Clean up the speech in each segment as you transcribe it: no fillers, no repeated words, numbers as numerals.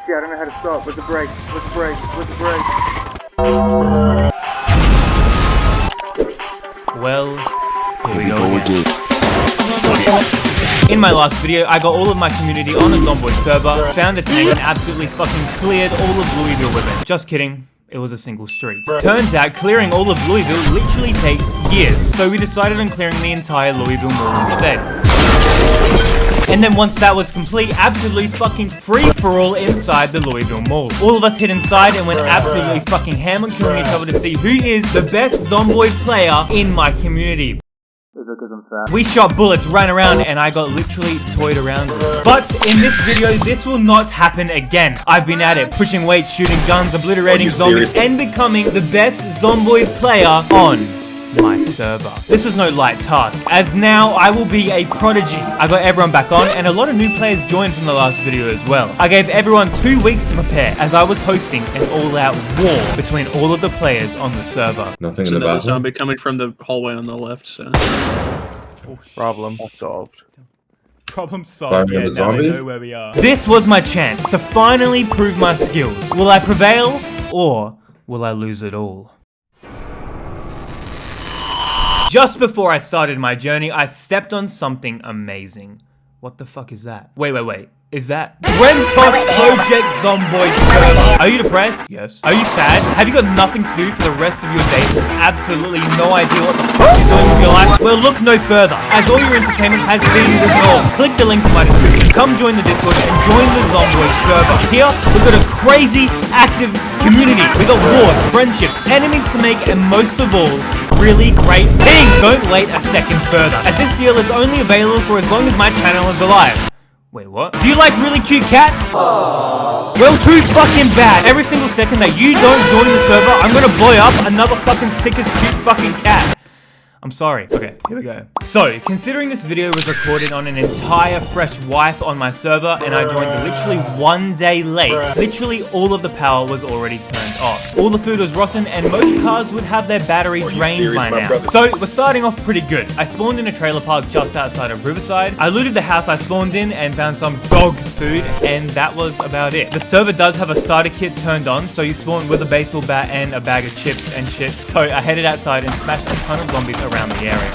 Shit, I don't know how to stop. Where's the brake? Where's the brake? Where's the brake? Well, here we go again. In my last video, I got all of my community on a Zomboid server, found a tank, and absolutely fucking cleared all of Louisville with it. Just kidding. It was a single street. Turns out, clearing all of Louisville literally takes years, so we decided on clearing the entire Louisville Mall instead. And then once that was complete, absolutely fucking free-for-all inside the Louisville Mall. All of us hid inside and went absolutely fucking ham on killing each other to see who is the best Zomboid player in my community. We shot bullets, ran around, and I got literally toyed around with. But in this video, this will not happen again. I've been at it, pushing weights, shooting guns, obliterating zombies, and becoming the best Zomboid player on my server. This was no light task, as now I will be a prodigy. I got everyone back on, and a lot of new players joined from the last video as well. I gave everyone 2 weeks to prepare, as I was hosting an all-out war between all of the players on the server. Nothing There's in the another bathroom. zombie coming from the hallway on the left, so... Problem solved. Problem solved. Firing Yeah, the now we zombie? know where we are. This was my chance to finally prove my skills. Will I prevail, or will I lose it all? Just before I started my journey, I stepped on something amazing. What the fuck is that? Wait. Is that projectzomboid server? Are you depressed? Yes. Are you sad? Have you got nothing to do for the rest of your day? Absolutely no idea what the fuck you're doing with your life? Well, look no further, as all your entertainment has been resolved. Click the link in my description, come join the Discord, and join the Zomboid server. Here, we've got a crazy, active community. We got wars, friendships, enemies to make, and most of all, really great ping! Don't wait a second further, as this deal is only available for as long as my channel is alive. Wait, what? Do you like really cute cats? Aww. Well, too fucking bad. Every single second that you don't join the server, I'm gonna blow up another fucking sickest cute fucking cat. I'm sorry. Okay, here we go. So, considering this video was recorded on an entire fresh wipe on my server, and I joined literally 1 day late, literally all of the power was already turned off. All the food was rotten, and most cars would have their battery drained by now. So, we're starting off pretty good. I spawned in a trailer park just outside of Riverside. I looted the house I spawned in and found some dog food, and that was about it. The server does have a starter kit turned on, so you spawn with a baseball bat and a bag of chips and shit. So, I headed outside and smashed a ton of zombies around the area.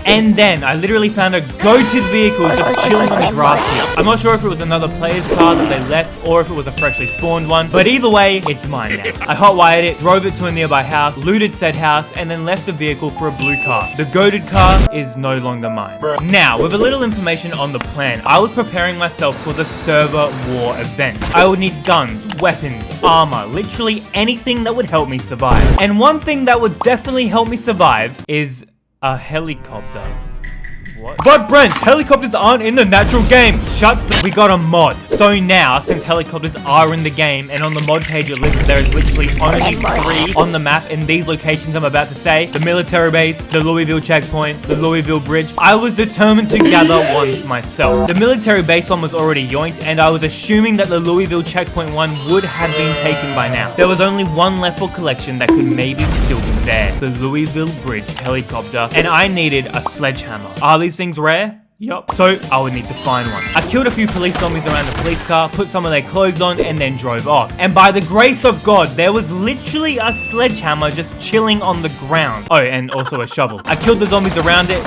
And then I literally found a goated vehicle just chilling on the grass here. I'm not sure if it was another player's car that they left or if it was a freshly spawned one, but either way, it's mine now. I hotwired it, drove it to a nearby house, looted said house, and then left the vehicle for a blue car. The goated car is no longer mine. Now, with a little information on the plan, I was preparing myself for the server war event. I would need guns, weapons, armor, literally anything that would help me survive. And one thing that would definitely help me survive is a helicopter. What? But Brent, helicopters aren't in the natural game. We got a mod. So now, since helicopters are in the game, and on the mod page it lists there is literally only 3 on the map in these locations I'm about to say, the military base, the Louisville checkpoint, the Louisville bridge, I was determined to gather one for myself. The military base one was already yoinked, and I was assuming that the Louisville checkpoint one would have been taken by now. There was only one left for collection that could maybe still be there, the Louisville bridge helicopter, and I needed a sledgehammer. Are these things rare? Yup. So, I would need to find one. I killed a few police zombies around the police car, put some of their clothes on, and then drove off. And by the grace of God, there was literally a sledgehammer just chilling on the ground. Oh, and also a shovel. I killed the zombies around it,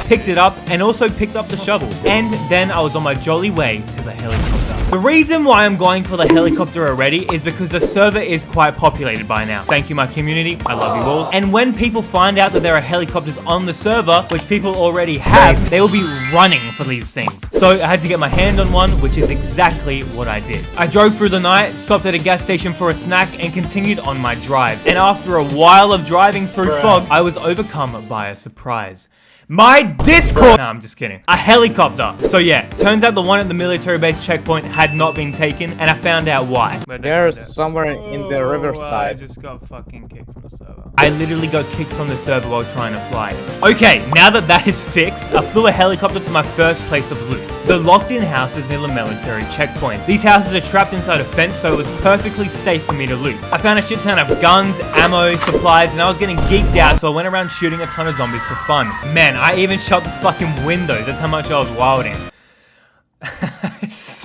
picked it up, and also picked up the shovel. And then I was on my jolly way to the helicopter. The reason why I'm going for the helicopter already is because the server is quite populated by now. Thank you, my community. I love you all. And when people find out that there are helicopters on the server, which people already have, they will be running for these things. So I had to get my hand on one, which is exactly what I did. I drove through the night, stopped at a gas station for a snack, and continued on my drive. And after a while of driving through fog, I was overcome by a surprise. My Discord! Nah, I'm just kidding. A helicopter. So yeah, turns out the one at the military base checkpoint had not been taken, and I found out why. There's somewhere in the I riverside. just got fucking kicked from the server. I literally got kicked from the server while trying to fly. Okay, now that that is fixed, I flew a helicopter to my first place of loot. The locked-in houses near the military checkpoints. These houses are trapped inside a fence, so it was perfectly safe for me to loot. I found a shit ton of guns, ammo, supplies, and I was getting geeked out, so I went around shooting a ton of zombies for fun. Man, I even shut the fucking windows. That's how much I was wilding.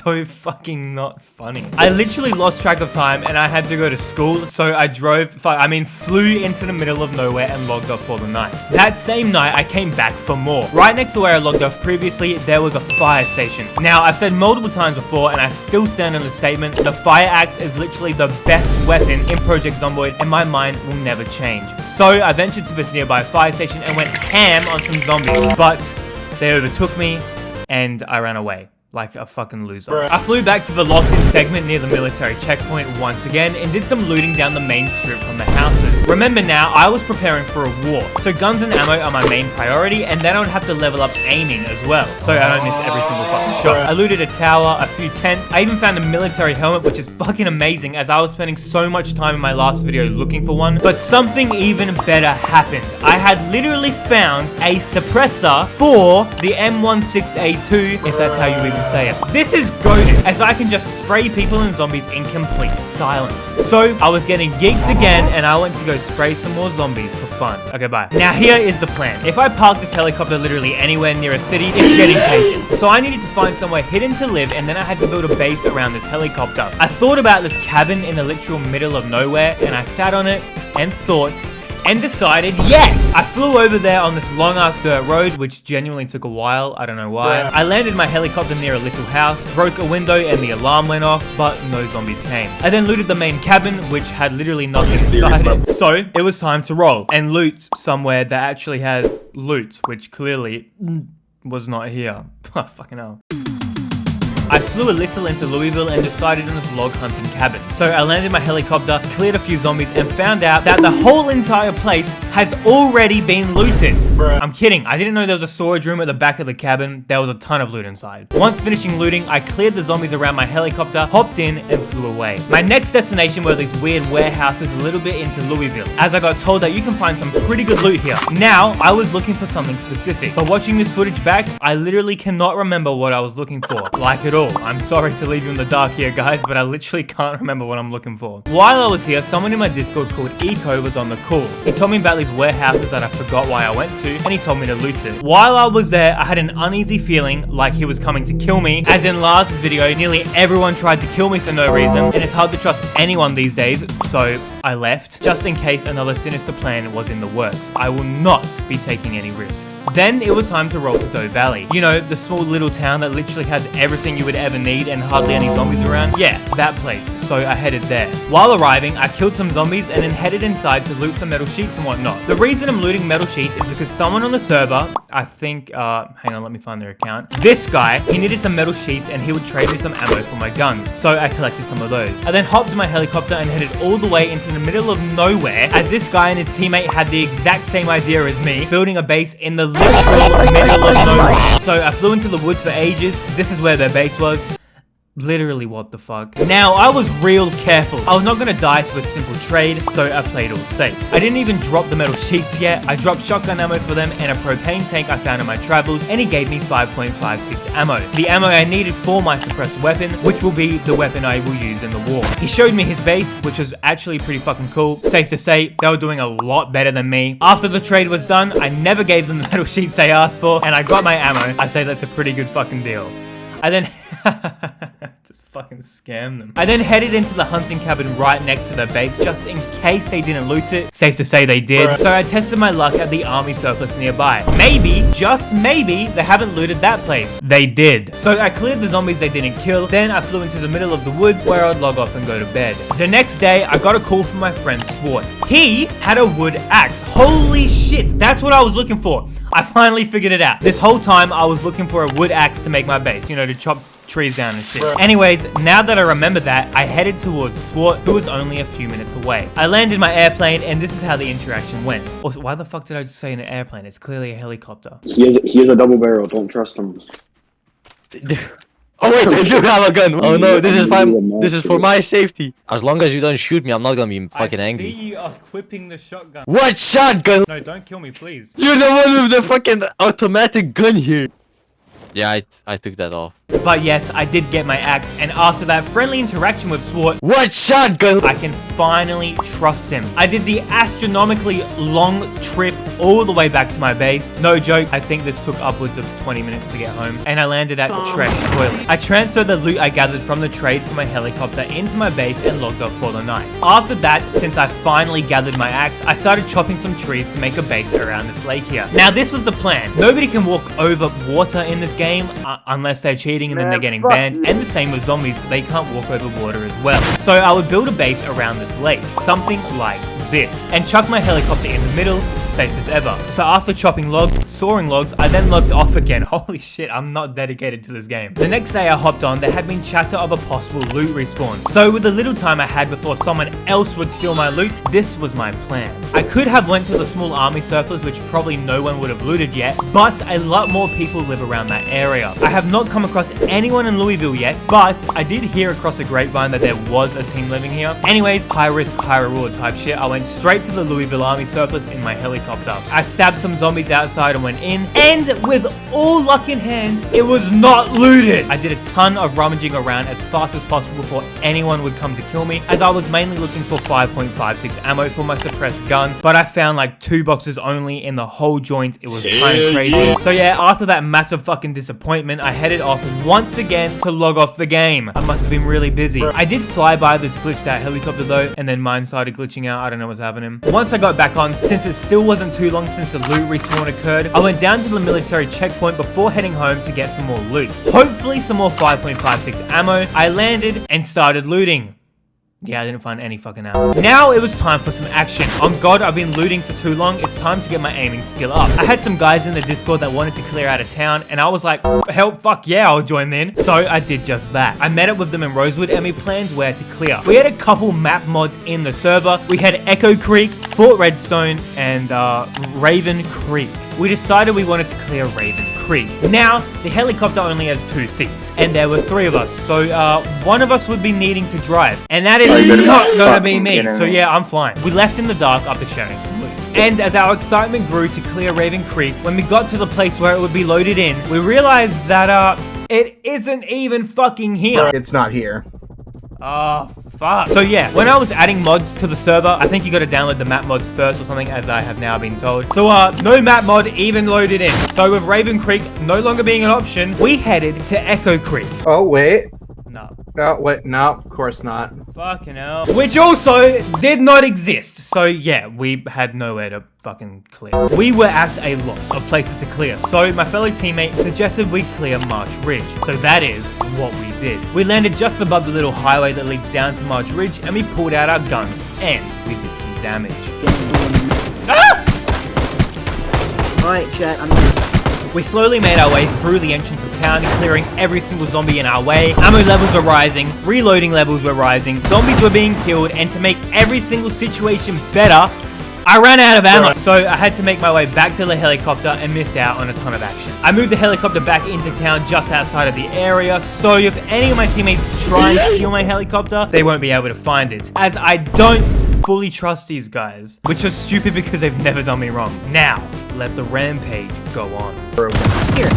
so fucking not funny. I literally lost track of time and I had to go to school, so I flew into the middle of nowhere and logged off for the night. That same night, I came back for more. Right next to where I logged off previously, there was a fire station. Now, I've said multiple times before, and I still stand on the statement, the fire axe is literally the best weapon in Project Zomboid, and my mind will never change. So, I ventured to this nearby fire station and went ham on some zombies, but they overtook me, and I ran away. Like a fucking loser. I flew back to the locked-in segment near the military checkpoint once again and did some looting down the main strip from the houses. Remember now, I was preparing for a war, so guns and ammo are my main priority, and then I would have to level up aiming as well, so I don't miss every single fucking shot. I looted a tower, a few tents, I even found a military helmet, which is fucking amazing as I was spending so much time in my last video looking for one, but something even better happened. I had literally found a suppressor for the M16A2, if that's how you even say it. This is goated, as I can just spray people and zombies in complete silence. So, I was getting geeked again, and I went to go spray some more zombies for fun. Okay, bye. Now, here is the plan. If I park this helicopter literally anywhere near a city, it's getting taken. So, I needed to find somewhere hidden to live, and then I had to build a base around this helicopter. I thought about this cabin in the literal middle of nowhere, and I sat on it and thought, and decided, yes! I flew over there on this long-ass dirt road, which genuinely took a while, I don't know why. I landed my helicopter near a little house, broke a window and the alarm went off, but no zombies came. I then looted the main cabin, which had literally nothing inside it. So, it was time to roll, and loot somewhere that actually has loot, which clearly was not here. Oh, fucking hell. I flew a little into Louisville and decided on this log hunting cabin. So I landed my helicopter, cleared a few zombies, and found out that the whole entire place has already been looted. I'm kidding, I didn't know there was a storage room at the back of the cabin. There was a ton of loot inside. Once finishing looting, I cleared the zombies around my helicopter, hopped in, and flew away. My next destination were these weird warehouses a little bit into Louisville, as I got told that you can find some pretty good loot here. Now, I was looking for something specific, but watching this footage back, I literally cannot remember what I was looking for, like at all. I'm sorry to leave you in the dark here, guys, but I literally can't remember what I'm looking for. While I was here, someone in my Discord called Eco was on the call. He told me about these warehouses that I forgot why I went to, and he told me to loot it. While I was there, I had an uneasy feeling like he was coming to kill me. As in last video, nearly everyone tried to kill me for no reason, and it's hard to trust anyone these days, so I left, just in case another sinister plan was in the works. I will not be taking any risks. Then it was time to roll to Doe Valley. You know, the small little town that literally has everything you would ever need and hardly any zombies around? Yeah, that place. So I headed there. While arriving, I killed some zombies and then headed inside to loot some metal sheets and whatnot. The reason I'm looting metal sheets is because someone on the server, I think, hang on, let me find their account. This guy, he needed some metal sheets and he would trade me some ammo for my gun. So I collected some of those. I then hopped in my helicopter and headed all the way into the middle of nowhere, as this guy and his teammate had the exact same idea as me, building a base in the literal middle of nowhere. So I flew into the woods for ages. This is where their base was. Literally, what the fuck? Now, I was real careful. I was not gonna die to a simple trade, so I played all safe. I didn't even drop the metal sheets yet. I dropped shotgun ammo for them and a propane tank I found in my travels, and he gave me 5.56 ammo. The ammo I needed for my suppressed weapon, which will be the weapon I will use in the war. He showed me his base, which was actually pretty fucking cool. Safe to say, they were doing a lot better than me. After the trade was done, I never gave them the metal sheets they asked for, and I got my ammo. I say that's a pretty good fucking deal. I then just fucking scam them. I then headed into the hunting cabin right next to their base just in case they didn't loot it. Safe to say they did. So I tested my luck at the army surplus nearby. Maybe, just maybe, they haven't looted that place. They did. So I cleared the zombies they didn't kill. Then I flew into the middle of the woods where I'd log off and go to bed. The next day, I got a call from my friend Swartz. He had a wood axe. Holy shit, that's what I was looking for. I finally figured it out. This whole time, I was looking for a wood axe to make my base, you know, to chop trees down and shit. Anyways, now that I remember that, I headed towards Swart, who was only a few minutes away. I landed my airplane, and this is how the interaction went. Also, why the fuck did I just say an airplane? It's clearly a helicopter. He is a double barrel, don't trust him. Oh wait, I do have a gun. Oh no, this is fine. This is for my safety. As long as you don't shoot me, I'm not gonna be fucking angry. I see you equipping the shotgun. What shotgun? No, don't kill me, please. You're the one with the fucking automatic gun here. Yeah, I took that off. But yes, I did get my axe, and after that friendly interaction with Swart, What shotgun? I can finally trust him. I did the astronomically long trip all the way back to my base. No joke, I think this took upwards of 20 minutes to get home. And I landed at Shrek's toilet. I transferred the loot I gathered from the trade from my helicopter into my base and logged off for the night. After that, since I finally gathered my axe, I started chopping some trees to make a base around this lake here. Now this was the plan. Nobody can walk over water in this game unless they're cheating and then they're getting banned. And the same with zombies, they can't walk over water as well. So I would build a base around this lake, something like this, and chuck my helicopter in the middle, safe as ever. So after chopping logs, sawing logs, I then logged off again. Holy shit, I'm not dedicated to this game. The next day I hopped on, there had been chatter of a possible loot respawn. So with the little time I had before someone else would steal my loot, this was my plan. I could have went to the small army surplus, which probably no one would have looted yet, but a lot more people live around that area. I have not come across anyone in Louisville yet, but I did hear across a grapevine that there was a team living here. Anyways, high risk, high reward type shit. I went straight to the Louisville army surplus in my helicopter. I stabbed some zombies outside and went in, and with all luck in hand, it was not looted. I did a ton of rummaging around as fast as possible before anyone would come to kill me, as I was mainly looking for 5.56 ammo for my suppressed gun, but I found like 2 boxes only in the whole joint. It was kind of crazy. So yeah, after that massive fucking disappointment, I headed off once again to log off the game. I must have been really busy. I did fly by this glitched out helicopter though, and then mine started glitching out. I don't know what's happening. Once I got back on, since it still wasn't too long since the loot respawn occurred, I went down to the military checkpoint before heading home to get some more loot. Hopefully some more 5.56 ammo. I landed and started looting. Yeah, I didn't find any fucking ammo. Now it was time for some action. On God, I've been looting for too long. It's time to get my aiming skill up. I had some guys in the Discord that wanted to clear out of town, and I was like, hell, fuck yeah, I'll join in. So I did just that. I met up with them in Rosewood, and we planned where to clear. We had a couple map mods in the server. We had Echo Creek, Fort Redstone, and Raven Creek. We decided we wanted to clear Raven Creek. Now, the helicopter only has 2 seats, and there were 3 of us, so one of us would be needing to drive, and that is not gonna be me, so yeah, I'm flying. We left in the dark after sharing some loot. And as our excitement grew to clear Raven Creek, when we got to the place where it would be loaded in, we realized that it isn't even fucking here. It's not here. Oh, fuck. So yeah, when I was adding mods to the server, I think you gotta download the map mods first or something, as I have now been told. So no map mod even loaded in. So with Raven Creek no longer being an option, we headed to Echo Creek. Oh, wait. No. Oh, wait. No, of course not. Fucking hell. Which also did not exist. So yeah, we had nowhere to fucking clear. We were at a loss of places to clear. So my fellow teammate suggested we clear March Ridge. So that is what we did. We landed just above the little highway that leads down to March Ridge, and we pulled out our guns and we did some damage. Ah! Alright, chat, We slowly made our way through the entrance of town, clearing every single zombie in our way. Ammo levels were rising, reloading levels were rising, zombies were being killed, and to make every single situation better, I ran out of ammo, so I had to make my way back to the helicopter and miss out on a ton of action. I moved the helicopter back into town just outside of the area, so if any of my teammates try and steal my helicopter, they won't be able to find it, as I don't fully trust these guys, which was stupid because they've never done me wrong. Now, let the rampage go on. here.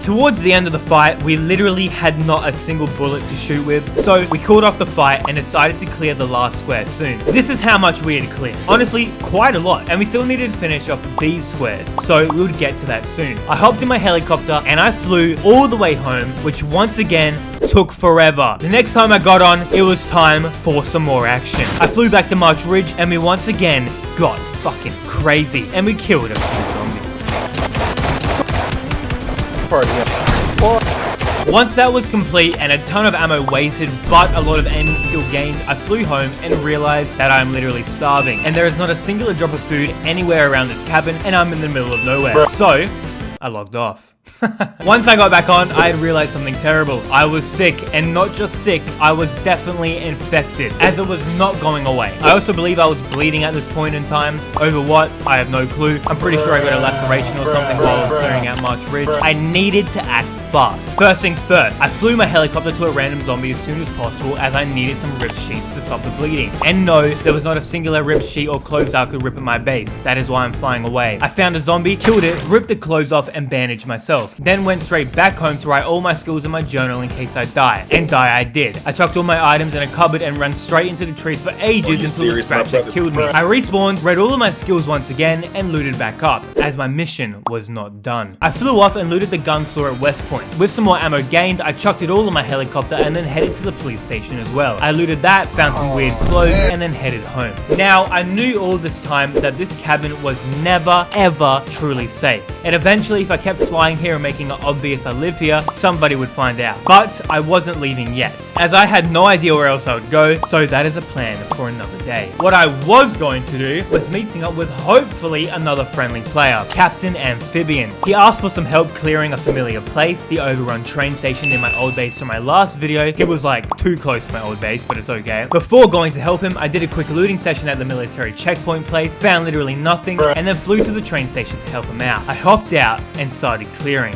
Towards the end of the fight, we literally had not a single bullet to shoot with, so we called off the fight and decided to clear the last square soon. This is how much we had cleared. Honestly, quite a lot, and we still needed to finish off these squares, so we would get to that soon. I hopped in my helicopter and I flew all the way home, which once again took forever. The next time I got on, it was time for some more action. I flew back to March Ridge and we once again got fucking crazy, and we killed a few zombies. Once that was complete and a ton of ammo wasted but a lot of aiming skill gained, I flew home and realized that I'm literally starving and there is not a singular drop of food anywhere around this cabin and I'm in the middle of nowhere. So I logged off. Once I got back on, I had realized something terrible. I was sick, and not just sick, I was definitely infected, as it was not going away. I also believe I was bleeding at this point in time. Over what? I have no clue. I'm pretty sure I got a laceration or something while I was clearing out March Ridge. I needed to act fast. First things first, I flew my helicopter to a random zombie as soon as possible, as I needed some ripped sheets to stop the bleeding. And no, there was not a singular ripped sheet or clothes I could rip at my base. That is why I'm flying away. I found a zombie, killed it, ripped the clothes off, and bandaged myself. Then went straight back home to write all my skills in my journal in case I die. And die I did. I chucked all my items in a cupboard and ran straight into the trees for ages until the scratches killed me. I respawned, read all of my skills once again, and looted back up, as my mission was not done. I flew off and looted the gun store at West Point. With some more ammo gained, I chucked it all in my helicopter and then headed to the police station as well. I looted that, found some weird clothes, and then headed home. Now, I knew all this time that this cabin was never, ever truly safe. And eventually, if I kept flying here and making it obvious I live here, somebody would find out. But I wasn't leaving yet, as I had no idea where else I would go, so that is a plan for another day. What I was going to do was meeting up with hopefully another friendly player, Captain Amphibian. He asked for some help clearing a familiar place, the overrun train station in my old base from my last video. It was like too close to my old base, but it's okay. Before going to help him, I did a quick looting session at the military checkpoint place, found literally nothing, and then flew to the train station to help him out. I hopped out and started clearing.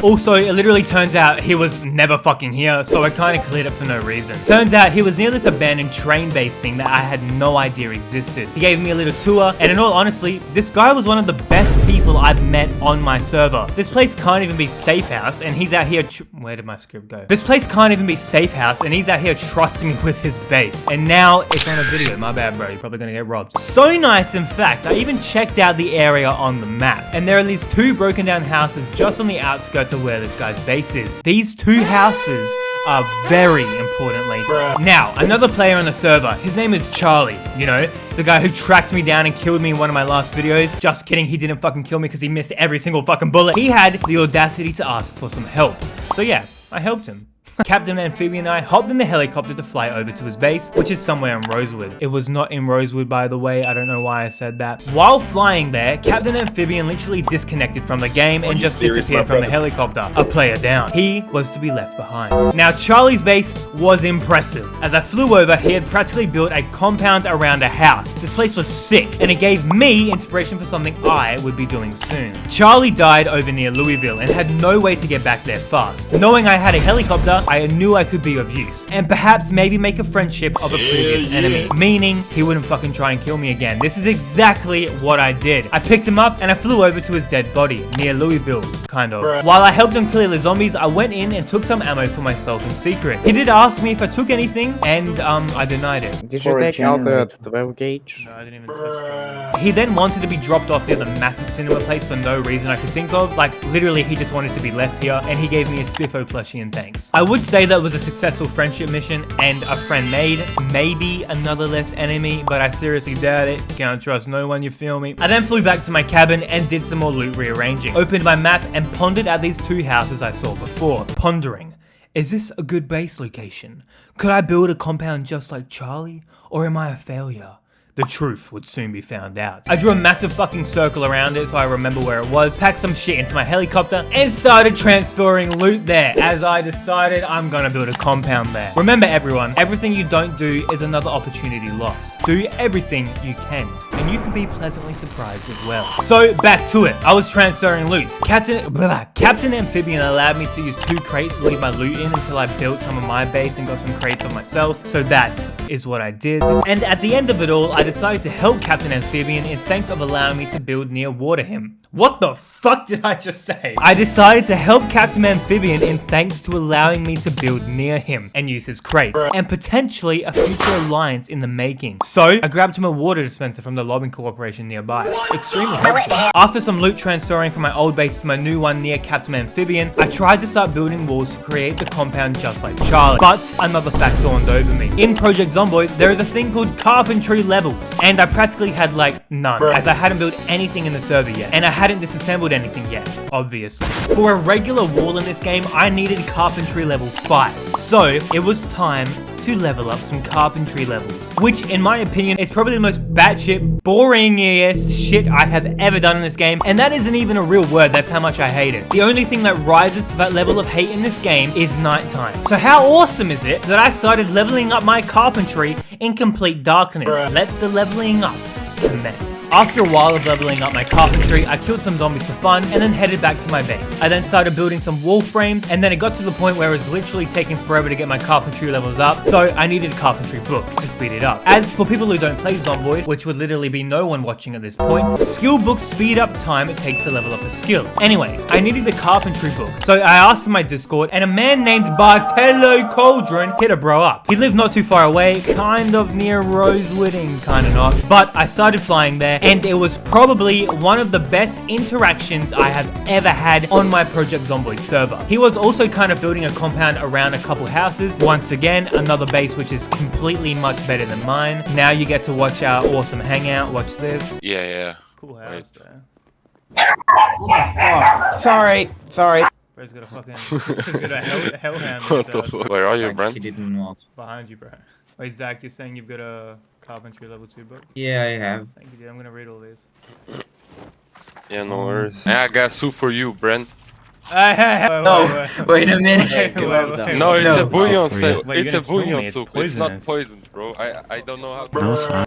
Also, it literally turns out he was never fucking here, so I kinda cleared it for no reason. Turns out he was near this abandoned train base thing that I had no idea existed. He gave me a little tour, and in all honesty, this guy was one of the best people I've met on my server. This place can't even be safe house, and he's out here where did my script go? This place can't even be safe house, and he's out here trusting me with his base. And now it's on a video. My bad, bro. You're probably gonna get robbed. So nice, in fact, I even checked out the area on the map, and there are these two broken down houses just on the outskirts of where this guy's base is. These two houses are very importantly. Now, another player on the server, his name is Charlie, you know, the guy who tracked me down and killed me in one of my last videos. Just kidding, he didn't fucking kill me because he missed every single fucking bullet. He had the audacity to ask for some help. So yeah, I helped him. Captain Amphibian and I hopped in the helicopter to fly over to his base, which is somewhere in Rosewood. It was not in Rosewood, by the way. I don't know why I said that. While flying there, Captain Amphibian literally disconnected from the game and just disappeared from the helicopter. A player down. He was to be left behind. Now, Charlie's base was impressive. As I flew over, he had practically built a compound around a house. This place was sick, and it gave me inspiration for something I would be doing soon. Charlie died over near Louisville and had no way to get back there fast. Knowing I had a helicopter, I knew I could be of use, and perhaps maybe make a friendship of a previous enemy, meaning he wouldn't fucking try and kill me again. This is exactly what I did. I picked him up and I flew over to his dead body, near Louisville, kind of. While I helped him clear the zombies, I went in and took some ammo for myself in secret. He did ask me if I took anything, and I denied it. Did you take out the 12 gauge? No, I didn't even touch it. He then wanted to be dropped off near the massive cinema place for no reason I could think of. Like, literally, he just wanted to be left here, and he gave me a Spiffo plushie in thanks. I would say that was a successful friendship mission and a friend made, maybe another less enemy, but I seriously doubt it. Can't trust no one, you feel me? I then flew back to my cabin and did some more loot rearranging. Opened my map and pondered at these two houses I saw before. Pondering, is this a good base location? Could I build a compound just like Charlie? Or am I a failure? The truth would soon be found out. I drew a massive fucking circle around it so I remember where it was, packed some shit into my helicopter, and started transferring loot there as I decided I'm gonna build a compound there. Remember everyone, everything you don't do is another opportunity lost. Do everything you can, and you could be pleasantly surprised as well. So back to it, I was transferring loot. Captain Amphibian allowed me to use 2 crates to leave my loot in until I built some of my base and got some crates of myself, so that is what I did. And at the end of it all, I decided to help Captain Amphibian in thanks of allowing me to build near water him. What the fuck did I just say? I decided to help Captain Amphibian in thanks to allowing me to build near him and use his crates, and potentially a future alliance in the making. So, I grabbed him a water dispenser from the logging corporation nearby. Extremely helpful. After some loot transferring from my old base to my new one near Captain Amphibian, I tried to start building walls to create the compound just like Charlie. But another fact dawned over me. In Project Zomboid, there is a thing called carpentry levels. levels. And I practically had like none, as I hadn't built anything in the server yet. And I hadn't disassembled anything yet, obviously. For a regular wall in this game, I needed carpentry level 5. So it was time to level up some carpentry levels, which in my opinion is probably the most batshit boringest shit I have ever done in this game, and that isn't even a real word, that's how much I hate it. The only thing that rises to that level of hate in this game is nighttime. So how awesome is it that I started leveling up my carpentry in complete darkness? Let the leveling up commence. After a while of leveling up my carpentry, I killed some zombies for fun and then headed back to my base. I then started building some wall frames, and then it got to the point where it was literally taking forever to get my carpentry levels up, so I needed a carpentry book to speed it up. As for people who don't play Zomboid, which would literally be no one watching at this point, skill books speed up time it takes to level up a skill. Anyways, I needed the carpentry book, so I asked in my Discord, and a man named Bartello Cauldron hit a bro up. He lived not too far away, kind of near Rosewooding, kind of not, but I started flying there, and it was probably one of the best interactions I have ever had on my Project Zomboid server. He was also kind of building a compound around a couple houses. Once again, another base which is completely much better than mine. Now you get to watch our awesome hangout. Watch this. Yeah. Cool house there. Oh, sorry. Bro's got a fucking... He's got a hellhound in his house. Where are you, Brent? He didn't want. Behind you, bro. Wait, Zach, you're saying you've got a carpentry level 2 book? Yeah, I have. Thank you, dude. I'm gonna read all these. Yeah, no worries. I got soup for you, Brent. Wait a minute. No, it's a No. bouillon It's not soup. Wait, It's you're a gonna kill bouillon me, it's soup. It's not poisonous. poisoned, bro. I don't know how. No, son.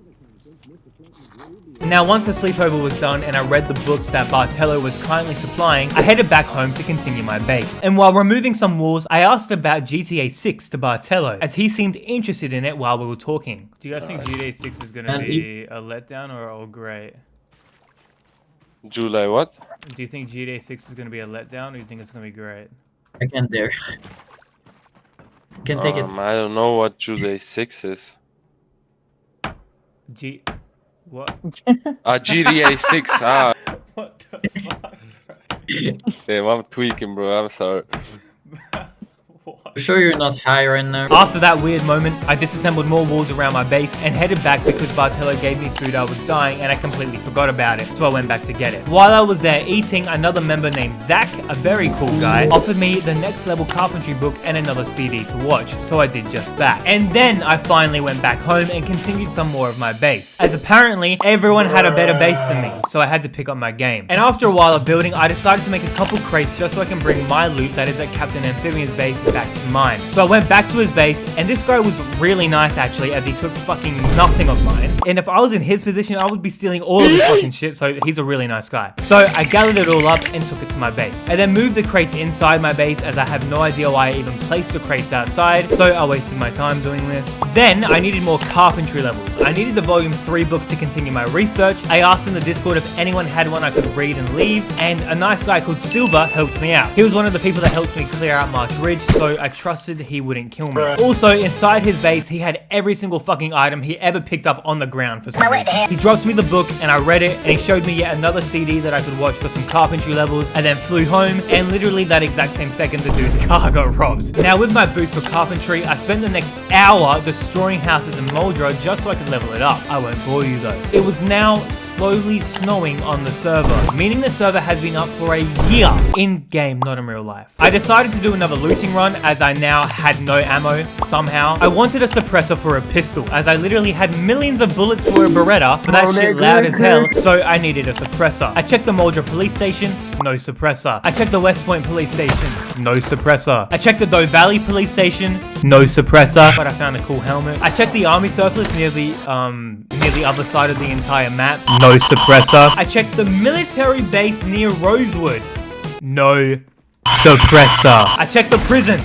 Now, once the sleepover was done and I read the books that Bartello was kindly supplying, I headed back home to continue my base. And while removing some walls, I asked about GTA 6 to Bartello, as he seemed interested in it while we were talking. Do you guys think GTA 6 is gonna be a letdown or all great? July, what? Do you think GTA 6 is gonna be a letdown, or do you think it's gonna be great? I can't dare. Can take it. I don't know what July 6 is. What? GTA 6. What the fuck? Damn, I'm tweaking, bro. I'm sorry. You sure you're not high right now? After that weird moment, I disassembled more walls around my base and headed back because Bartello gave me food I was dying and I completely forgot about it, so I went back to get it. While I was there eating, another member named Zach, a very cool guy, offered me the next level carpentry book and another CD to watch, so I did just that. And then I finally went back home and continued some more of my base, as apparently everyone had a better base than me, so I had to pick up my game. And after a while of building, I decided to make a couple crates just so I can bring my loot that is at Captain Amphibian's base back to mine. So I went back to his base, and this guy was really nice actually, as he took fucking nothing of mine. And if I was in his position, I would be stealing all of his fucking shit, so he's a really nice guy. So I gathered it all up and took it to my base. I then moved the crates inside my base, as I have no idea why I even placed the crates outside, so I wasted my time doing this. Then I needed more carpentry levels. I needed the volume 3 book to continue my research. I asked in the Discord if anyone had one I could read and leave, and a nice guy called Silver helped me out. He was one of the people that helped me clear out March Ridge, so I trusted he wouldn't kill me. Also, inside his base, he had every single fucking item he ever picked up on the ground for some reason. He dropped me the book and I read it, and he showed me yet another CD that I could watch for some carpentry levels. I then flew home, and literally that exact same second the dude's car got robbed. Now with my boots for carpentry, I spent the next hour destroying houses in Moldra just so I could level it up. I won't bore you though. It was now slowly snowing on the server, meaning the server has been up for a year, in game, not in real life. I decided to do another looting run, as I now had no ammo somehow. I wanted a suppressor for a pistol, as I literally had millions of bullets for a Beretta, but that shit loud as hell, so I needed a suppressor. I checked the Moldra police station, no suppressor. I checked the West Point police station, no suppressor. I checked the Doe Valley police station, no suppressor, but I found a cool helmet. I checked the army surplus near the other side of the entire map, no suppressor. I checked the military base near Rosewood, no suppressor. I checked the prison,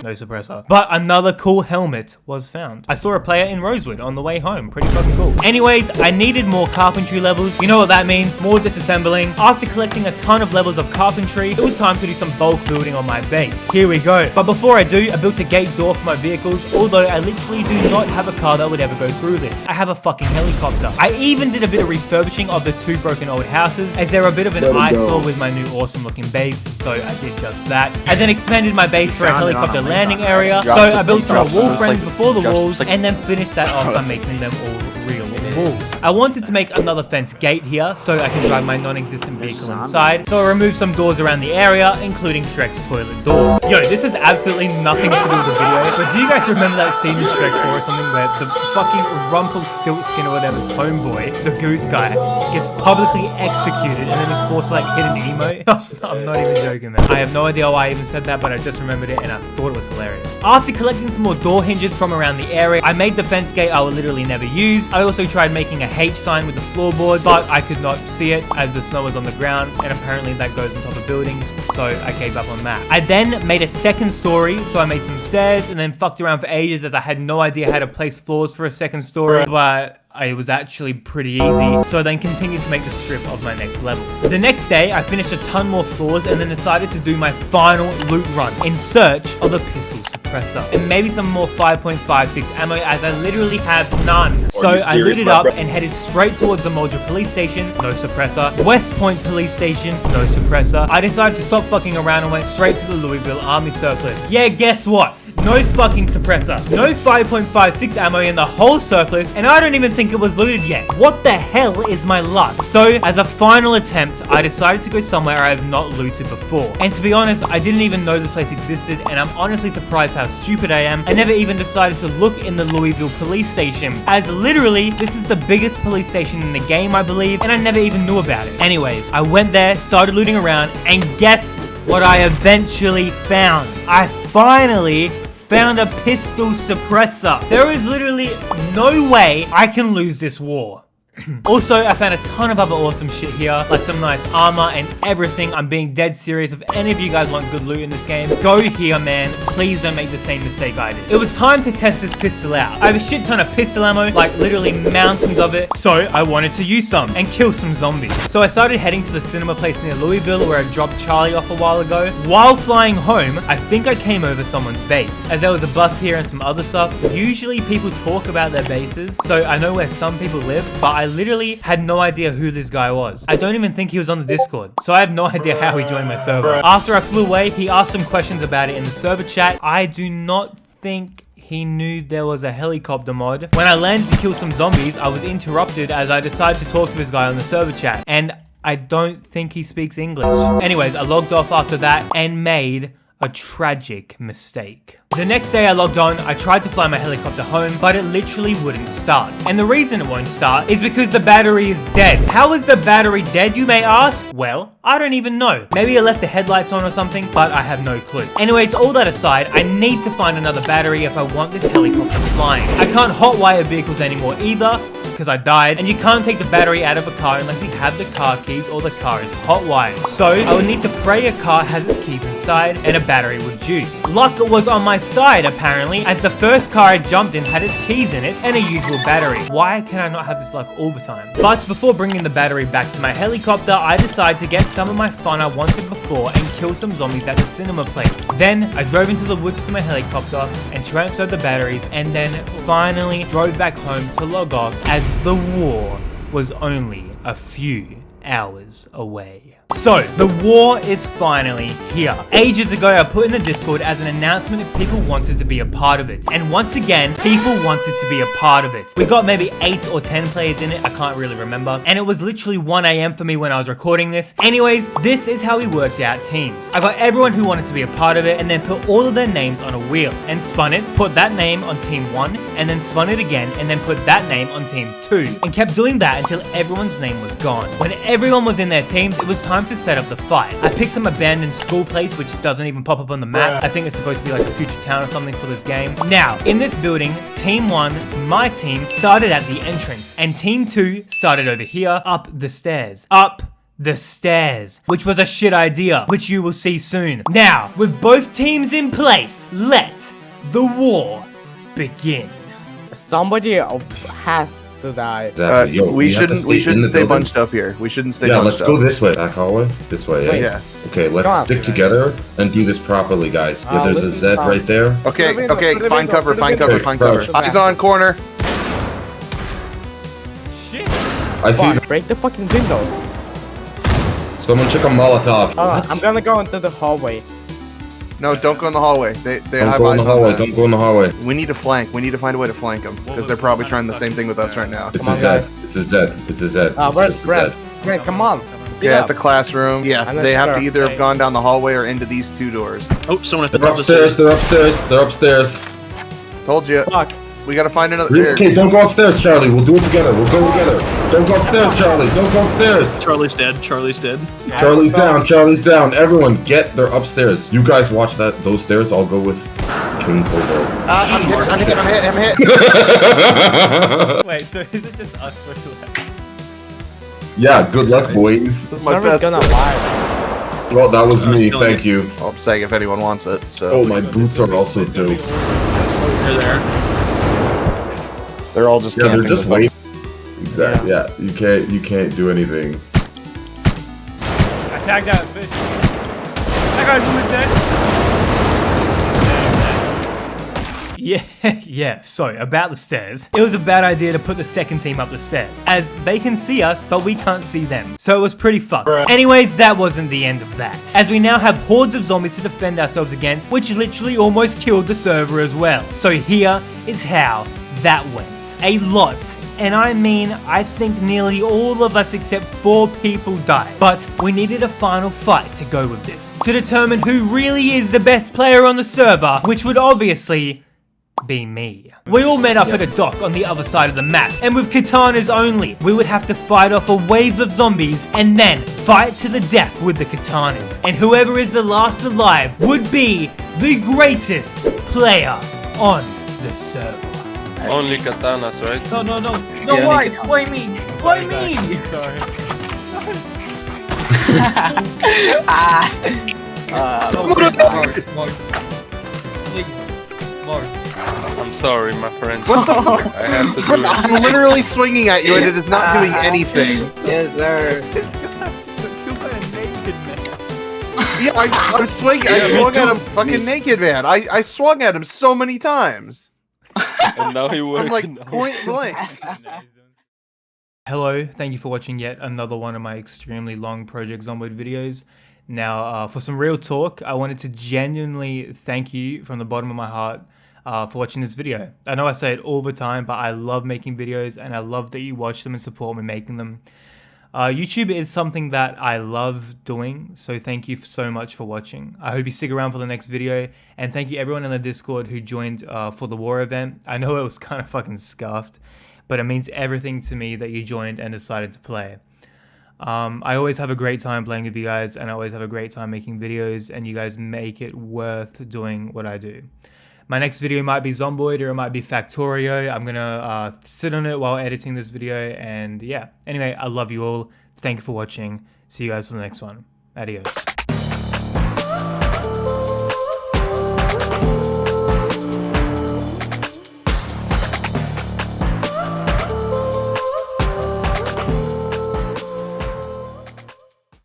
no suppressor. But another cool helmet was found. I saw a player in Rosewood on the way home. Pretty fucking cool. Anyways, I needed more carpentry levels. You know what that means? More disassembling. After collecting a ton of levels of carpentry, it was time to do some bulk building on my base. Here we go. But before I do, I built a gate door for my vehicles, although I literally do not have a car that would ever go through this. I have a fucking helicopter. I even did a bit of refurbishing of the 2 broken old houses, as they're a bit of an eyesore with my new awesome looking base, so I did just that. I then expanded my base for a helicopter landing area, so I built some more wall frames before the walls, and then finished that off by making them all real walls. I wanted to make another fence gate here so I can drive my non-existent vehicle inside. So I removed some doors around the area, including Shrek's toilet door. Yo, this has absolutely nothing to do with the video, but do you guys remember that scene in Shrek 4 or something where the fucking Rumpelstiltskin or whatever's homeboy, the goose guy, gets publicly executed and then he's forced to like hit an emote? I'm not even joking, man. I have no idea why I even said that, but I just remembered it and I thought it was hilarious. After collecting some more door hinges from around the area, I made the fence gate I will literally never use. I also tried making a H sign with the floorboards, but I could not see it as the snow was on the ground, and apparently that goes on top of buildings, so I gave up on that. I then made a second story, so I made some stairs and then fucked around for ages as I had no idea how to place floors for a second story, but it was actually pretty easy, so I then continued to make the strip of my next level. The next day, I finished a ton more floors and then decided to do my final loot run in search of a pistol suppressor and maybe some more 5.56 ammo, as I literally have none. So I looted up and headed straight towards the Zomboid police station, no suppressor. West Point police station, no suppressor. I decided to stop fucking around and went straight to the Louisville Army surplus. Yeah, guess what? No fucking suppressor, no 5.56 ammo in the whole surplus, and I don't even think it was looted yet. What the hell is my luck? So, as a final attempt, I decided to go somewhere I have not looted before. And to be honest, I didn't even know this place existed, and I'm honestly surprised how stupid I am. I never even decided to look in the Louisville police station, as literally, this is the biggest police station in the game, I believe, and I never even knew about it. Anyways, I went there, started looting around, and guess what I eventually found? I finally found a pistol suppressor. There is literally no way I can lose this war. Also, I found a ton of other awesome shit here, like some nice armor and everything. I'm being dead serious. If any of you guys want good loot in this game, go here, man. Please don't make the same mistake I did. It was time to test this pistol out. I have a shit ton of pistol ammo, like literally mountains of it, so I wanted to use some and kill some zombies. So I started heading to the cinema place near Louisville where I dropped Charlie off a while ago. While flying home, I think I came over someone's base, as there was a bus here and some other stuff. Usually people talk about their bases, so I know where some people live, but I literally had no idea who this guy was. I don't even think he was on the Discord, so I have no idea how he joined my server. After I flew away, he asked some questions about it in the server chat. I do not think he knew there was a helicopter mod. When I landed to kill some zombies, I was interrupted as I decided to talk to this guy on the server chat, and I don't think he speaks English. Anyways, I logged off after that and made a tragic mistake. The next day I logged on, I tried to fly my helicopter home, but it literally wouldn't start. And the reason it won't start is because the battery is dead. How is the battery dead, you may ask? Well, I don't even know. Maybe I left the headlights on or something, but I have no clue. Anyways, all that aside, I need to find another battery if I want this helicopter flying. I can't hotwire vehicles anymore either, because I died, and you can't take the battery out of a car unless you have the car keys or the car is hotwired. So I would need to pray a car has its keys inside and a battery with juice. Luck was on my side apparently, as the first car I jumped in had its keys in it and a usable battery. Why can I not have this luck all the time? But before bringing the battery back to my helicopter, I decided to get some of my fun I wanted before and kill some zombies at the cinema place. Then I drove into the woods to my helicopter and transferred the batteries, and then finally drove back home to log off, as the war was only a few hours away. So, the war is finally here. Ages ago, I put in the Discord as an announcement if people wanted to be a part of it. And once again, people wanted to be a part of it. We got maybe 8 or 10 players in it, I can't really remember. And it was literally 1 AM for me when I was recording this. Anyways, this is how we worked out teams. I got everyone who wanted to be a part of it and then put all of their names on a wheel and spun it, put that name on team 1, and then spun it again and then put that name on team 2. And kept doing that until everyone's name was gone. When everyone was in their teams, it was time to set up the fight. I picked some abandoned school place which doesn't even pop up on the map. I think it's supposed to be like a future town or something for this game. Now, in this building, team 1, my team, started at the entrance, and team 2 started over here, up the stairs. Up the stairs, which was a shit idea, which you will see soon. Now, with both teams in place, let the war begin. Somebody has to die. Exactly. Yo, we shouldn't stay building. bunched up here. We shouldn't stay Yeah, bunched let's up. go this way, back hallway. This way, yeah. Yeah. Okay, let's stick together and do this properly, guys. Yeah, there's a Z right there. Okay, find cover, find cover. Eyes on corner. Shit. I see. Break the fucking windows. Someone check a Molotov. I'm gonna go into the hallway. No, don't go in the hallway. They Don't have go in eyes the on hallway. that. Don't go in the hallway. We need to flank. We need to find a way to flank them because they're probably trying the same thing with us right now. It's Come a on, Z. guys. It's a Z. It's a Z. Where's It's a Brent? Z. Brent, come on. Speed Yeah, up. it's a classroom. Yeah, I'm not they have to sure. either have gone down the hallway or into these 2 doors. Oh, someone at the They're top of the upstairs. stairs. They're upstairs. They're upstairs. Told you. Fuck. We gotta find another. Here. Okay, don't go upstairs, Charlie. We'll do it together. We'll go together. Don't go upstairs, Charlie. Don't go upstairs. Charlie's dead. Charlie's dead. Charlie's down. Charlie's down. Everyone, they're upstairs. You guys watch those stairs. I'll go with King Kobo. I'm hit. Wait, so is it just us three left? Yeah, good luck, boys. This is my Server's best. gonna lie. Well, that was me. killing Thank you. I'm saying if anyone wants it. So. Oh, my boots are also dope. They're there. They're all just Yeah, they're camping. just the waiting. Exactly. Yeah, you can't do anything. I tagged that bitch. That guy's almost dead. Yeah, so about the stairs. It was a bad idea to put the second team up the stairs, as they can see us, but we can't see them. So it was pretty fucked. Anyways, that wasn't the end of that, as we now have hordes of zombies to defend ourselves against, which literally almost killed the server as well. So here is how that went. A lot. And I mean, I think nearly all of us except 4 people died. But we needed a final fight to go with this, to determine who really is the best player on the server, which would obviously be me. We all met up at a dock on the other side of the map, and with katanas only, we would have to fight off a wave of zombies and then fight to the death with the katanas. And whoever is the last alive would be the greatest player on the server. Only katanas, right? No, why? Why me? Why me? Sorry. Please, more. I'm sorry, my friend. What the fuck? I have to do it. I'm literally swinging at you and it is not doing anything. Yes, sir. Yeah, I'm swinging. I swung at him fucking naked, man. I swung at him so many times. And now he I'm working. like point blank. Hello, thank you for watching yet another one of my extremely long Project Zomboid videos. Now, for some real talk, I wanted to genuinely thank you from the bottom of my heart for watching this video. I know I say it all the time, but I love making videos and I love that you watch them and support me making them. YouTube is something that I love doing, so thank you so much for watching. I hope you stick around for the next video, and thank you everyone in the Discord who joined for the war event. I know it was kind of fucking scuffed, but it means everything to me that you joined and decided to play. I always have a great time playing with you guys, and I always have a great time making videos, and you guys make it worth doing what I do. My next video might be Zomboid or it might be Factorio. I'm gonna sit on it while editing this video, and yeah. Anyway, I love you all. Thank you for watching. See you guys for the next one. Adios.